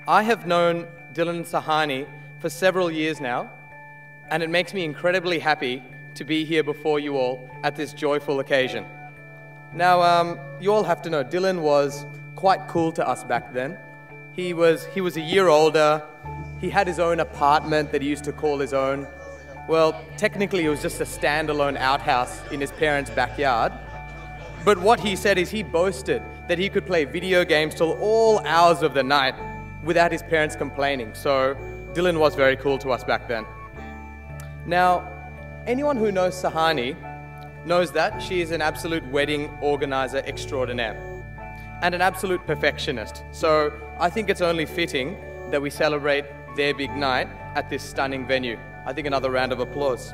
I have known Dhillon and Sohani for several years now, and it makes me incredibly happy to be here before you all at this joyful occasion. Now, you all have to know, Dhillon was quite cool to us back then. He was a year older. He had his own apartment that he used to call his own. Well, technically it was just a standalone outhouse in his parents' backyard. But what he said is he boasted that he could play video games till all hours of the night without his parents complaining. So Dhillon was very cool to us back then. Now, anyone who knows Sohani knows that she is an absolute wedding organizer extraordinaire and an absolute perfectionist. So I think it's only fitting that we celebrate their big night at this stunning venue. I think another round of applause.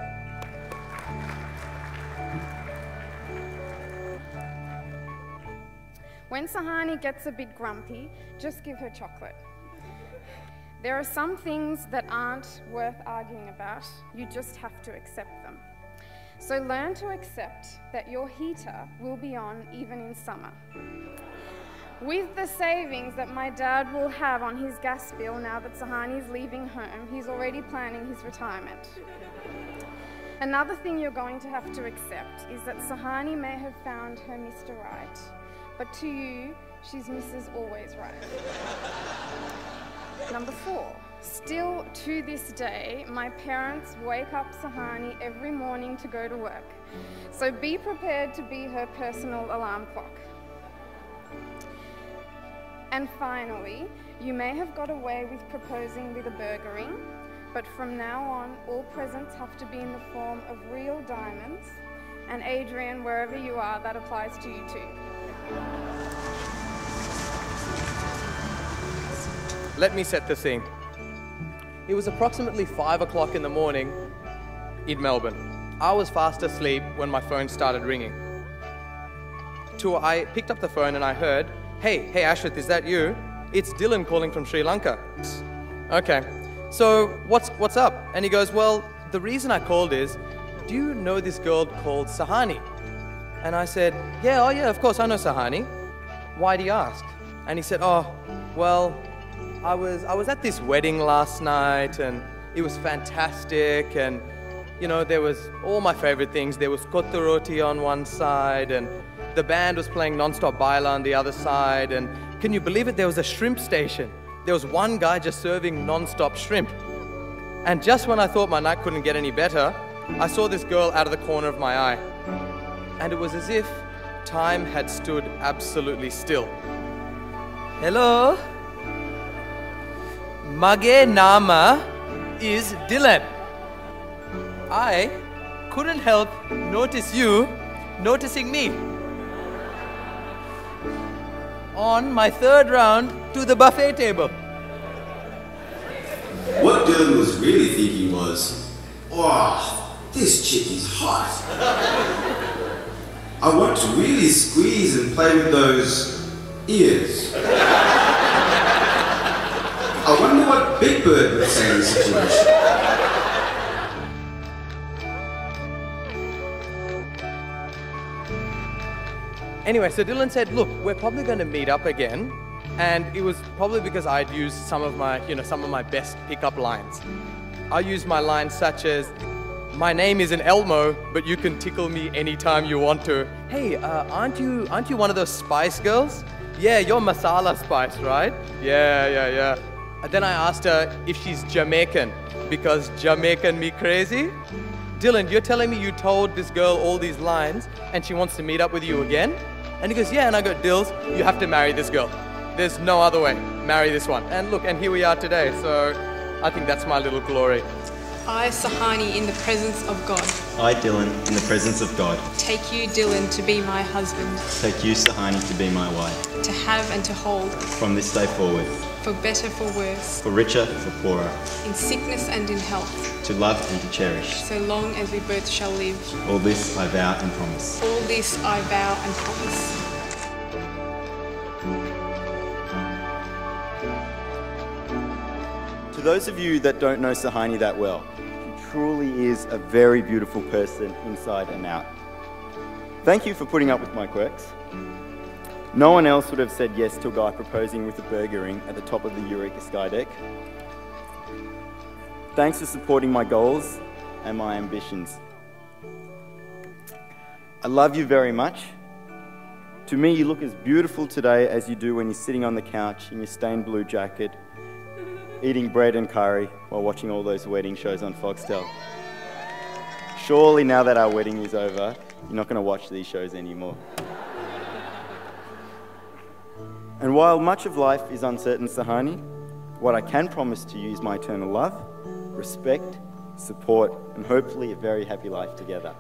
When Sohani gets a bit grumpy, just give her chocolate. There are some things that aren't worth arguing about. You just have to accept them. So learn to accept that your heater will be on even in summer. With the savings that my dad will have on his gas bill now that Sohani is leaving home, he's already planning his retirement. Another thing you're going to have to accept is that Sohani may have found her Mr. Right, but to you, she's Mrs. Always Right. Number 4, still to this day, my parents wake up Sohani every morning to go to work. So be prepared to be her personal alarm clock. And finally, you may have got away with proposing with a burger ring, but from now on, all presents have to be in the form of real diamonds. And Adrian, wherever you are, that applies to you too. Let me set the scene. It was approximately 5 o'clock in the morning in Melbourne. I was fast asleep when my phone started ringing. I picked up the phone and I heard, Hey Ashrith, is that you? It's Dhillon calling from Sri Lanka. Okay, so what's up? And he goes, well, the reason I called is, do you know this girl called Sohani? And I said, yeah, of course I know Sohani. Why do you ask? And he said, oh, well, I was at this wedding last night and it was fantastic, and you know, there was all my favorite things. There was kotoroti on one side and the band was playing non-stop baila on the other side, and can you believe it? There was a shrimp station. There was one guy just serving non-stop shrimp. And just when I thought my night couldn't get any better, I saw this girl out of the corner of my eye. And it was as if time had stood absolutely still. Hello? Mage nama is Dhillon. I couldn't help notice you noticing me. On my 3rd round to the buffet table. What Dhillon was really thinking was, oh, this chick is hot. I want to really squeeze and play with those ears. I wonder what Big Bird would say in this situation. Anyway, so Dhillon said, look, we're probably going to meet up again. And it was probably because I'd used some of my best pickup lines. I used my lines such as, my name isn't Elmo, but you can tickle me anytime you want to. Hey, aren't you one of those Spice Girls? Yeah, you're Masala Spice, right? Yeah. And then I asked her if she's Jamaican, because Jamaican me crazy. Dhillon, you're telling me you told this girl all these lines and she wants to meet up with you again? And he goes, yeah, and I go, Dills, you have to marry this girl. There's no other way. Marry this one. And look, and here we are today, so I think that's my little glory. I, Sohani, in the presence of God. I, Dhillon, in the presence of God. Take you, Dhillon, to be my husband. Take you, Sohani, to be my wife. To have and to hold. From this day forward. For better, for worse. For richer, for poorer. In sickness and in health. To love and to cherish. So long as we both shall live. All this I vow and promise. All this I vow and promise. To those of you that don't know Sohani that well, she truly is a very beautiful person inside and out. Thank you for putting up with my quirks. No one else would have said yes to a guy proposing with a burger ring at the top of the Eureka Sky Deck. Thanks for supporting my goals and my ambitions. I love you very much. To me, you look as beautiful today as you do when you're sitting on the couch in your stained blue jacket, eating bread and curry while watching all those wedding shows on Foxtel. Surely now that our wedding is over, you're not going to watch these shows anymore. And while much of life is uncertain, Sohani, what I can promise to you is my eternal love, respect, support, and hopefully a very happy life together.